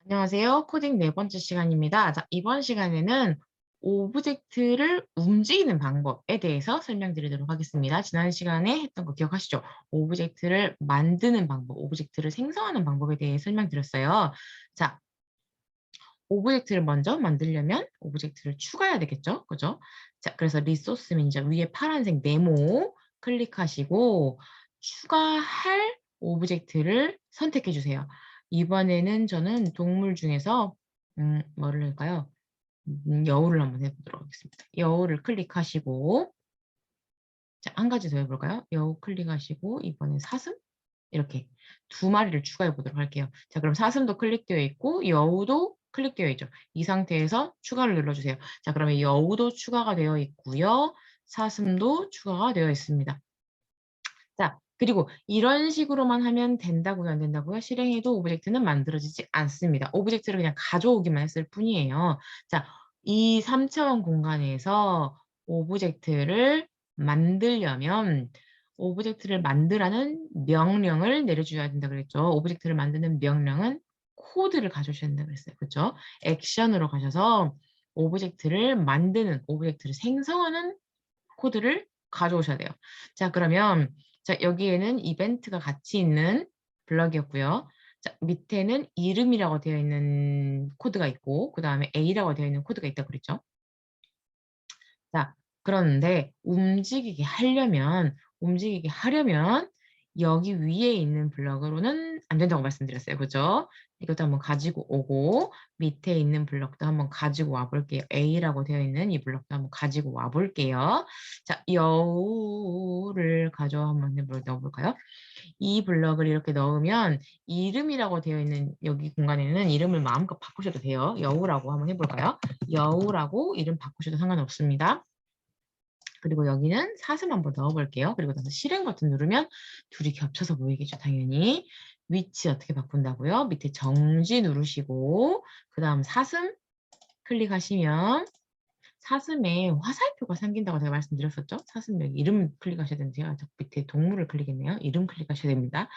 안녕하세요. 코딩 네 번째 시간입니다. 자, 이번 시간에는 오브젝트를 움직이는 방법에 대해서 설명드리도록 하겠습니다. 지난 시간에 했던 거 기억하시죠? 오브젝트를 만드는 방법, 오브젝트를 생성하는 방법에 대해 설명드렸어요. 자, 오브젝트를 먼저 만들려면 오브젝트를 추가해야 되겠죠? 그죠? 자, 그래서 리소스 매니저 위에 파란색 네모 클릭하시고 추가할 오브젝트를 선택해 주세요. 이번에는 저는 동물 중에서 뭐를 할까요? 여우를 한번 해보도록 하겠습니다. 여우를 클릭하시고 자, 한 가지 더 해볼까요? 여우 클릭하시고 이번엔 사슴? 이렇게 두 마리를 추가해 보도록 할게요. 자, 그럼 사슴도 클릭되어 있고 여우도 클릭되어 있죠. 이 상태에서 추가를 눌러주세요. 자, 그러면 여우도 추가가 되어 있고요. 사슴도 추가가 되어 있습니다. 자, 그리고 이런 식으로만 하면 된다고요, 안 된다고요? 실행해도 오브젝트는 만들어지지 않습니다. 오브젝트를 그냥 가져오기만 했을 뿐이에요. 자, 이 3차원 공간에서 오브젝트를 만들려면 오브젝트를 만들라는 명령을 내려줘야 된다 그랬죠. 오브젝트를 만드는 명령은 코드를 가져오셔야 된다 그랬어요. 그렇죠? 액션으로 가셔서 오브젝트를 만드는, 오브젝트를 생성하는 코드를 가져오셔야 돼요. 자, 그러면 자, 여기에는 이벤트가 같이 있는 블럭이었고요. 자, 밑에는 이름이라고 되어 있는 코드가 있고, 그 다음에 A라고 되어 있는 코드가 있다고 그랬죠. 자, 그런데 움직이게 하려면 여기 위에 있는 블럭으로는 안 된다고 말씀드렸어요. 그죠? 이것도 한번 가지고 오고 밑에 있는 블럭도 한번 가지고 와 볼게요. A라고 되어 있는 이 블럭도 한번 가지고 와 볼게요. 자, 여우를 가져 한번 넣어볼까요? 이 블럭을 이렇게 넣으면 이름이라고 되어 있는 여기 공간에는 이름을 마음껏 바꾸셔도 돼요. 여우라고 한번 해볼까요? 여우라고 이름 바꾸셔도 상관없습니다. 그리고 여기는 사슴 한번 넣어볼게요. 그리고 나서 실행 버튼 누르면 둘이 겹쳐서 보이겠죠, 당연히. 위치 어떻게 바꾼다고요? 밑에 정지 누르시고 그 다음 사슴 클릭하시면 사슴에 화살표가 생긴다고 제가 말씀드렸었죠? 사슴 여기 이름 클릭하셔야 되는데요. 저 밑에 동물을 클릭했네요. 이름 클릭하셔야 됩니다.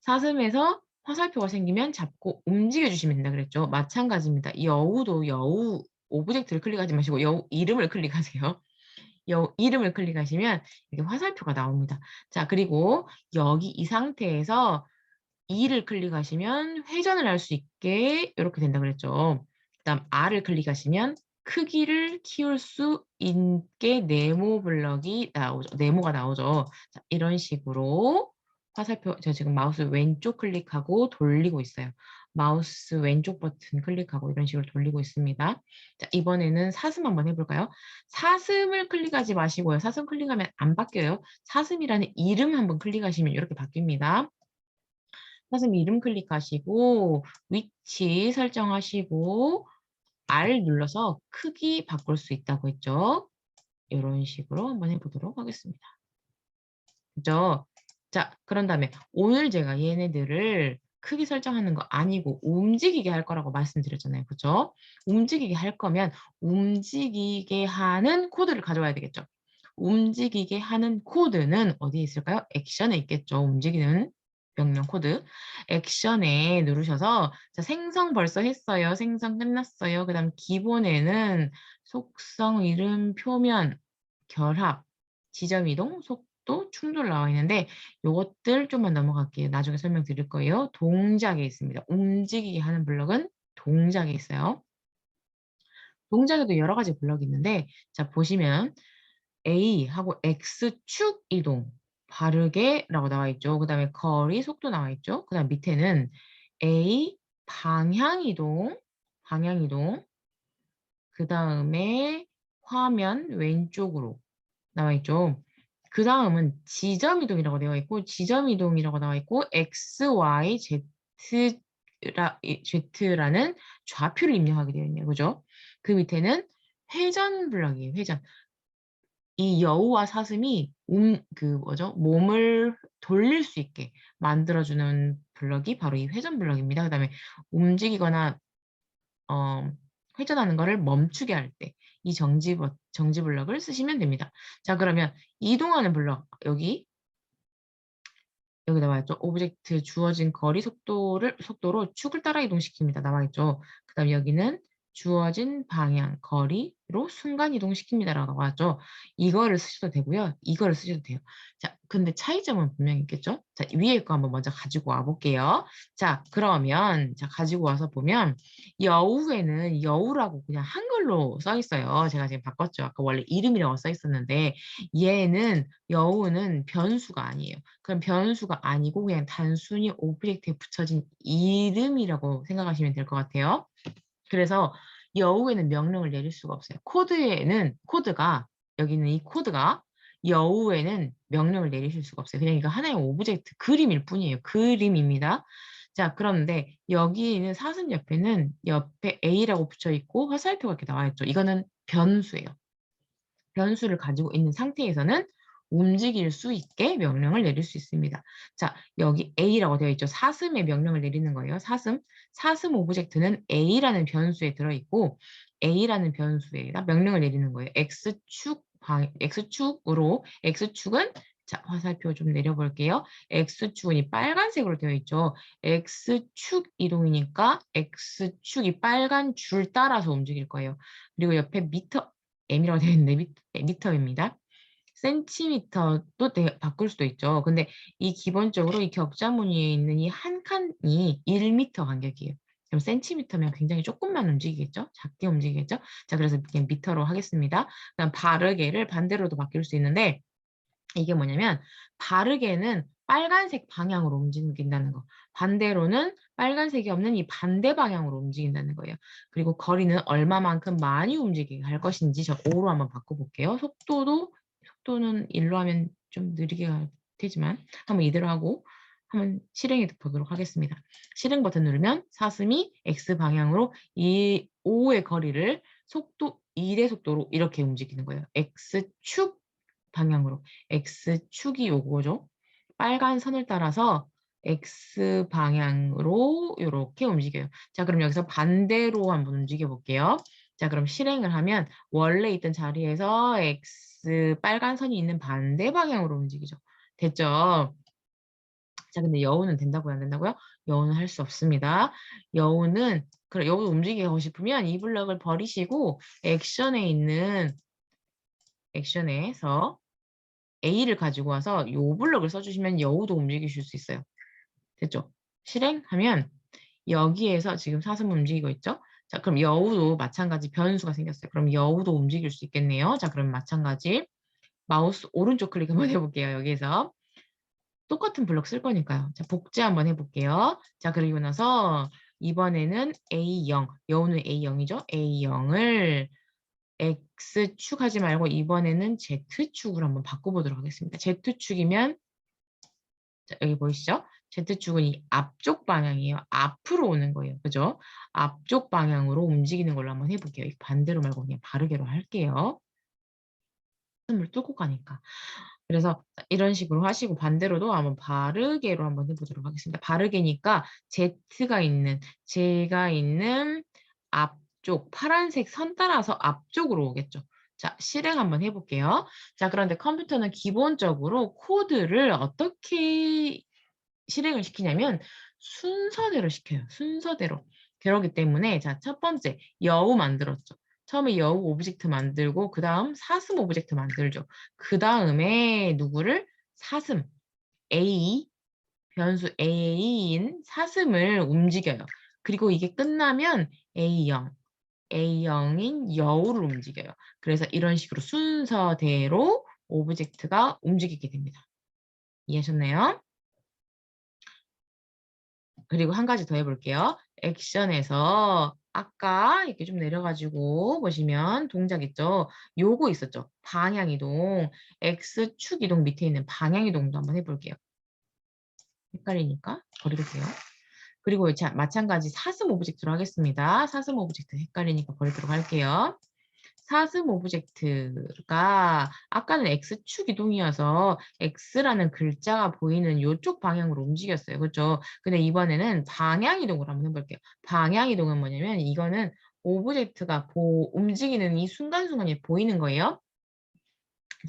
사슴에서 화살표가 생기면 잡고 움직여 주시면 된다 그랬죠. 마찬가지입니다. 여우도 여우 오브젝트를 클릭하지 마시고 여우 이름을 클릭하세요. 이름을 클릭하시면 이렇게 화살표가 나옵니다. 자, 그리고 여기 이 상태에서 E를 클릭하시면 회전을 할 수 있게 이렇게 된다 그랬죠. 그다음 R을 클릭하시면 크기를 키울 수 있게 네모 블럭이 나오죠. 네모가 나오죠. 자, 이런 식으로 화살표, 제가 지금 마우스 왼쪽 클릭하고 돌리고 있어요. 마우스 왼쪽 버튼 클릭하고 이런 식으로 돌리고 있습니다. 자, 이번에는 사슴 한번 해볼까요? 사슴을 클릭하지 마시고요. 사슴 클릭하면 안 바뀌어요. 사슴이라는 이름 한번 클릭하시면 이렇게 바뀝니다. 사슴 이름 클릭하시고 위치 설정하시고 R 눌러서 크기 바꿀 수 있다고 했죠. 이런 식으로 한번 해보도록 하겠습니다. 그죠? 자, 그런 다음에 오늘 제가 얘네들을 크기 설정하는 거 아니고 움직이게 할 거라고 말씀드렸잖아요. 그죠? 움직이게 할 거면 움직이게 하는 코드를 가져와야 되겠죠. 움직이게 하는 코드는 어디에 있을까요? 액션에 있겠죠. 움직이는 명령 코드. 액션에 누르셔서 자, 생성 벌써 했어요. 생성 끝났어요. 그 다음 기본에는 속성, 이름, 표면, 결합, 지점 이동, 속도, 충돌 나와 있는데 요것들 좀만 넘어갈게요. 나중에 설명드릴 거예요. 동작에 있습니다. 움직이게 하는 블럭은 동작에 있어요. 동작에도 여러 가지 블럭이 있는데 자 보시면 A하고 X축 이동 바르게라고 나와 있죠. 그 다음에 거리, 속도 나와 있죠. 그 다음 밑에는 A 방향 이동, 그 다음에 화면 왼쪽으로 나와 있죠. 그 다음은 지점 이동이라고 되어 있고, 지점 이동이라고 나와 있고, X, Y, Z라는 좌표를 입력하게 되어 있네요. 그죠? 그 밑에는 회전 블럭이에요. 회전. 이 여우와 사슴이 몸을 돌릴 수 있게 만들어주는 블럭이 바로 이 회전 블럭입니다. 그 다음에 움직이거나 어, 회전하는 거를 멈추게 할 때 이 정지 블럭을 쓰시면 됩니다. 자, 그러면 이동하는 블럭 여기 여기 나와 있죠. 오브젝트 주어진 거리 속도로 축을 따라 이동시킵니다. 나와 있죠. 그다음에 여기는 주어진 방향, 거리로 순간 이동시킵니다라고 나와 있죠. 이거를 쓰셔도 되고요. 이거를 쓰셔도 돼요. 자, 근데 차이점은 분명히 있겠죠? 자, 위에 거 한번 먼저 가지고 와 볼게요. 자, 그러면 자, 가지고 와서 보면 여우에는 여우라고 그냥 한글로 써 있어요. 제가 지금 바꿨죠. 아까 원래 이름이라고 써 있었는데 얘는 여우는 변수가 아니에요. 그럼 변수가 아니고 그냥 단순히 오브젝트에 붙여진 이름이라고 생각하시면 될 것 같아요. 그래서 여우에는 명령을 내릴 수가 없어요. 코드가 여기 있는 이 코드가 여우에는 명령을 내리실 수가 없어요. 그냥 이거 하나의 오브젝트 그림일 뿐이에요. 그림입니다. 자, 그런데 여기 있는 사슴 옆에 A라고 붙여 있고 화살표가 이렇게 나와 있죠. 이거는 변수예요. 변수를 가지고 있는 상태에서는 움직일 수 있게 명령을 내릴 수 있습니다. 자, 여기 A라고 되어 있죠. 사슴의 명령을 내리는 거예요. 사슴 오브젝트는 A라는 변수에 들어있고 A라는 변수에다 명령을 내리는 거예요. X축은 자, 화살표 좀 내려볼게요. X축은 이 빨간색으로 되어 있죠. X축 이동이니까 X축이 빨간 줄 따라서 움직일 거예요. 그리고 옆에 M이라고 되어 있는데 미터입니다. 센티미터도 바꿀 수도 있죠. 근데 이 기본적으로 이 격자 무늬에 있는 이 한 칸이 1미터 간격이에요. 그럼 센티미터면 굉장히 조금만 움직이겠죠? 작게 움직이겠죠? 자, 그래서 그냥 미터로 하겠습니다. 그럼 바르게를 반대로도 바뀔 수 있는데 이게 뭐냐면 바르게는 빨간색 방향으로 움직인다는 거. 반대로는 빨간색이 없는 이 반대 방향으로 움직인다는 거예요. 그리고 거리는 얼마만큼 많이 움직이게 할 것인지 저 5로 한번 바꿔볼게요. 속도는 1로 하면 좀 느리게 갈 테지만 한번 이대로 하고 한번 실행해 보도록 하겠습니다. 실행 버튼 누르면 사슴이 X 방향으로 이 5의 거리를 속도 1의 속도로 이렇게 움직이는 거예요. X축 방향으로. X축이 요거죠. 빨간 선을 따라서 X 방향으로 이렇게 움직여요. 자, 그럼 여기서 반대로 한번 움직여 볼게요. 자, 그럼 실행을 하면 원래 있던 자리에서 X 빨간 선이 있는 반대 방향으로 움직이죠. 됐죠? 자, 근데 여우는 된다고요, 안 된다고요? 여우는 할 수 없습니다. 그래, 여우 움직이고 싶으면 이 블럭을 버리시고 액션에서 A를 가지고 와서 요 블럭을 써주시면 여우도 움직이실 수 있어요. 됐죠? 실행하면 여기에서 지금 사슴 움직이고 있죠? 자, 그럼 여우도 마찬가지 변수가 생겼어요. 그럼 여우도 움직일 수 있겠네요. 자, 그럼 마찬가지 마우스 오른쪽 클릭 한번 해볼게요. 여기에서 똑같은 블럭 쓸 거니까요. 자, 복제 한번 해볼게요. 자, 그리고 나서 이번에는 A0, 여우는 A0이죠? A0을 X축 하지 말고 이번에는 Z축으로 한번 바꿔보도록 하겠습니다. Z축이면 자, 여기 보이시죠? Z축은 이 앞쪽 방향이에요. 앞으로 오는 거예요. 그죠? 앞쪽 방향으로 움직이는 걸로 한번 해볼게요. 반대로 말고 그냥 바르게로 할게요. 을 뚫고 가니까. 그래서 이런 식으로 하시고 반대로도 한번 바르게로 한번 해보도록 하겠습니다. 바르게니까 제가 있는 앞쪽 파란색 선 따라서 앞쪽으로 오겠죠. 자, 실행 한번 해볼게요. 자, 그런데 컴퓨터는 기본적으로 코드를 어떻게 실행을 시키냐면 순서대로 시켜요. 순서대로. 그러기 때문에 자, 첫 번째 여우 만들었죠. 처음에 여우 오브젝트 만들고 그 다음 사슴 오브젝트 만들죠. 그 다음에 누구를 사슴 A 변수 A인 사슴을 움직여요. 그리고 이게 끝나면 A0인 여우를 움직여요. 그래서 이런 식으로 순서대로 오브젝트가 움직이게 됩니다. 이해하셨나요? 그리고 한 가지 더 해볼게요. 액션에서 아까 이렇게 좀 내려가지고 보시면 동작 있죠? 요거 있었죠? 방향이동, X축 이동 밑에 있는 방향이동도 한번 해볼게요. 헷갈리니까 버리게요. 그리고 마찬가지 사슴 오브젝트로 하겠습니다. 사슴 오브젝트 헷갈리니까 버리도록 할게요. 사슴 오브젝트가 아까는 X축 이동이어서 X라는 글자가 보이는 이쪽 방향으로 움직였어요. 그렇죠? 근데 이번에는 방향 이동을 한번 해볼게요. 방향 이동은 뭐냐면 이거는 오브젝트가 움직이는 이 순간순간에 보이는 거예요.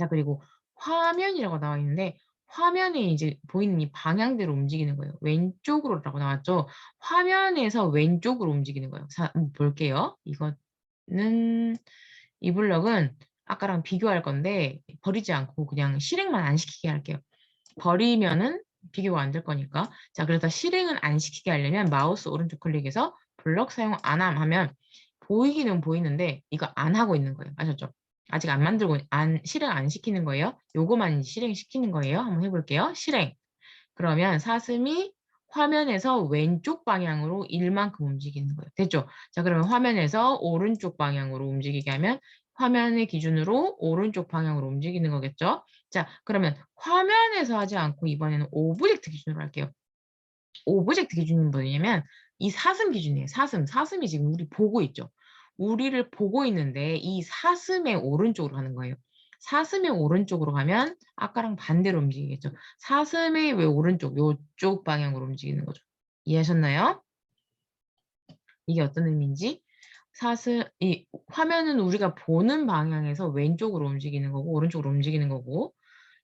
자, 그리고 화면이라고 나와 있는데 화면에 이제 보이는 이 방향대로 움직이는 거예요. 왼쪽으로라고 나왔죠. 화면에서 왼쪽으로 움직이는 거예요. 볼게요. 이거는 이 블럭은 아까랑 비교할 건데 버리지 않고 그냥 실행만 안 시키게 할게요. 버리면은 비교가 안 될 거니까. 자, 그래서 실행을 안 시키게 하려면 마우스 오른쪽 클릭해서 블럭 사용 안 함 하면 보이기는 보이는데 이거 안 하고 있는 거예요. 아셨죠? 아직 안 만들고 실행 안 시키는 거예요. 요거만 실행시키는 거예요. 한번 해볼게요. 실행. 그러면 사슴이 화면에서 왼쪽 방향으로 1만큼 움직이는 거예요. 됐죠? 자, 그러면 화면에서 오른쪽 방향으로 움직이게 하면 화면의 기준으로 오른쪽 방향으로 움직이는 거겠죠? 자, 그러면 화면에서 하지 않고 이번에는 오브젝트 기준으로 할게요. 오브젝트 기준은 뭐냐면 이 사슴 기준이에요. 사슴이 지금 우리 보고 있죠. 우리를 보고 있는데 이 사슴의 오른쪽으로 가는 거예요. 사슴의 오른쪽으로 가면 아까랑 반대로 움직이겠죠. 사슴의 왜 오른쪽, 요쪽 방향으로 움직이는 거죠. 이해하셨나요? 이게 어떤 의미인지? 이 화면은 우리가 보는 방향에서 왼쪽으로 움직이는 거고 오른쪽으로 움직이는 거고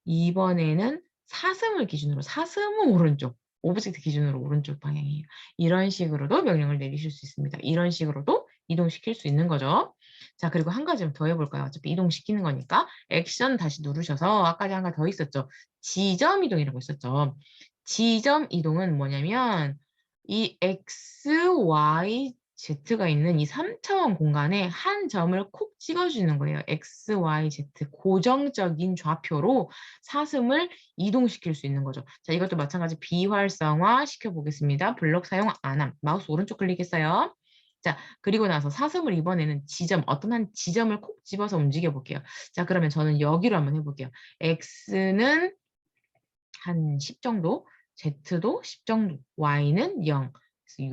이번에는 사슴을 기준으로 사슴은 오른쪽, 오브젝트 기준으로 오른쪽 방향이에요. 이런 식으로도 명령을 내리실 수 있습니다. 이런 식으로도 이동시킬 수 있는 거죠. 자, 그리고 한 가지 더 해볼까요? 어차피 이동시키는 거니까 액션 다시 누르셔서 아까 한 가지 더 있었죠. 지점 이동이라고 있었죠. 지점 이동은 뭐냐면 이 X, Y, Z가 있는 이 3차원 공간에 한 점을 콕 찍어주는 거예요. X, Y, Z 고정적인 좌표로 사슴을 이동시킬 수 있는 거죠. 자, 이것도 마찬가지 비활성화 시켜보겠습니다. 블럭 사용 안 함. 마우스 오른쪽 클릭했어요. 자, 그리고 나서 사슴을 이번에는 어떤 한 지점을 콕 집어서 움직여 볼게요. 자, 그러면 저는 여기로 한번 해볼게요. X는 한 10 정도, Z도 10 정도, Y는 0. 그래서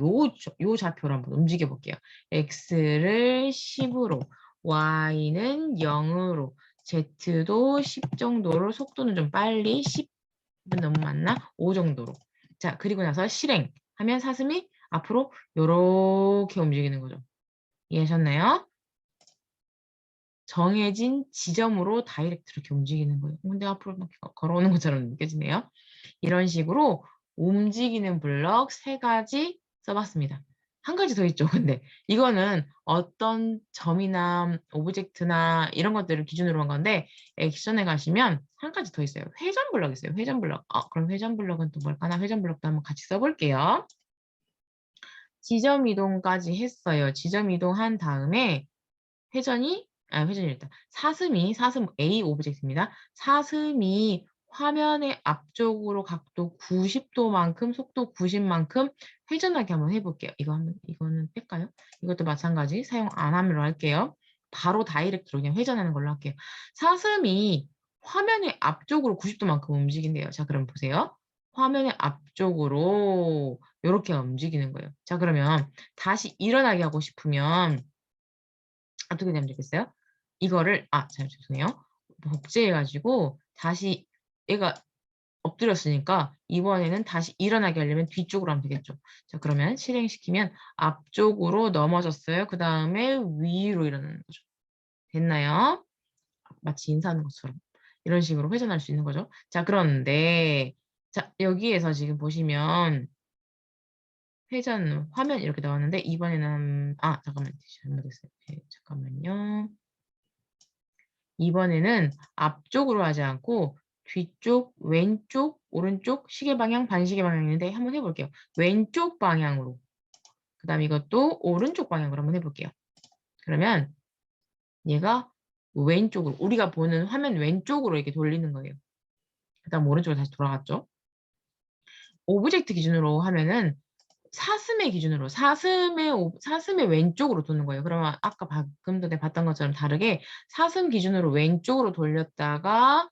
요 좌표로 한번 움직여 볼게요. X를 10으로, Y는 0으로, Z도 10 정도로, 속도는 좀 빨리, 10은 너무 많나? 5 정도로. 자, 그리고 나서 실행하면 사슴이 앞으로 요렇게 움직이는 거죠. 이해하셨나요? 정해진 지점으로 다이렉트 이렇게 움직이는 거예요. 근데 앞으로 막 걸어오는 것처럼 느껴지네요. 이런 식으로 움직이는 블럭 3가지 써봤습니다. 한 가지 더 있죠. 근데 이거는 어떤 점이나 오브젝트나 이런 것들을 기준으로 한 건데 액션에 가시면 한 가지 더 있어요. 회전 블럭 있어요. 회전 블럭. 그럼 회전 블럭은 또 뭘까나? 회전 블럭도 한번 같이 써볼게요. 지점 이동까지 했어요. 지점 이동한 다음에 회전이랬다. 사슴 A 오브젝트입니다. 사슴이 화면의 앞쪽으로 각도 90도만큼, 속도 90만큼 회전하게 한번 해볼게요. 이거는 뺄까요? 이것도 마찬가지 사용 안 하므로 할게요. 바로 다이렉트로 그냥 회전하는 걸로 할게요. 사슴이 화면의 앞쪽으로 90도만큼 움직인대요. 자, 그럼 보세요. 화면의 앞쪽으로 이렇게 움직이는 거예요. 자, 그러면 다시 일어나게 하고 싶으면 어떻게 되면 좋겠어요? 이거를 죄송해요. 복제해가지고 다시 얘가 엎드렸으니까 이번에는 다시 일어나게 하려면 뒤쪽으로 하면 되겠죠. 자, 그러면 실행시키면 앞쪽으로 넘어졌어요. 그 다음에 위로 일어나는 거죠. 됐나요? 마치 인사하는 것처럼. 이런 식으로 회전할 수 있는 거죠. 자, 그런데 자, 여기에서 지금 보시면 회전 화면 이렇게 나왔는데 이번에는 잠깐만 잘못했어요. 잠깐만요. 이번에는 앞쪽으로 하지 않고 뒤쪽, 왼쪽, 오른쪽, 시계 방향, 반시계 방향인데 한번 해볼게요. 왼쪽 방향으로. 그 다음 이것도 오른쪽 방향으로 한번 해볼게요. 그러면 얘가 왼쪽으로, 우리가 보는 화면 왼쪽으로 이렇게 돌리는 거예요. 그 다음 오른쪽으로 다시 돌아갔죠. 오브젝트 기준으로 하면은 사슴의 기준으로 사슴의 왼쪽으로 도는 거예요. 그러면 아까 방금 전에 봤던 것처럼 다르게 사슴 기준으로 왼쪽으로 돌렸다가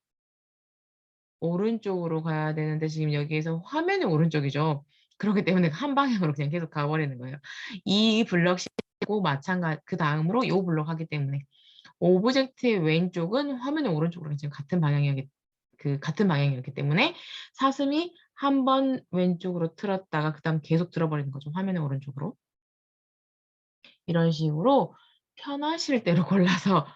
오른쪽으로 가야 되는데 지금 여기에서 화면이 오른쪽이죠. 그렇기 때문에 한 방향으로 그냥 계속 가버리는 거예요. 이 블럭 고 마찬가지 그 다음으로 이 블럭 하기 때문에 오브젝트의 왼쪽은 화면의 오른쪽으로 지금 같은 방향이었기 때문에 사슴이 한 번 왼쪽으로 틀었다가 그 다음 계속 들어버리는 거죠. 화면의 오른쪽으로. 이런 식으로 편하실 대로 골라서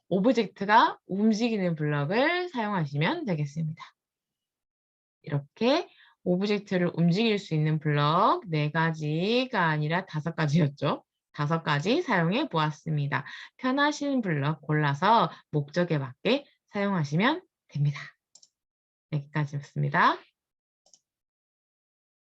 오브젝트가 움직이는 블럭을 사용하시면 되겠습니다. 이렇게 오브젝트를 움직일 수 있는 블럭 4가지가 아니라 5가지였죠. 5가지 사용해 보았습니다. 편하신 블럭 골라서 목적에 맞게 사용하시면 됩니다. 여기까지였습니다.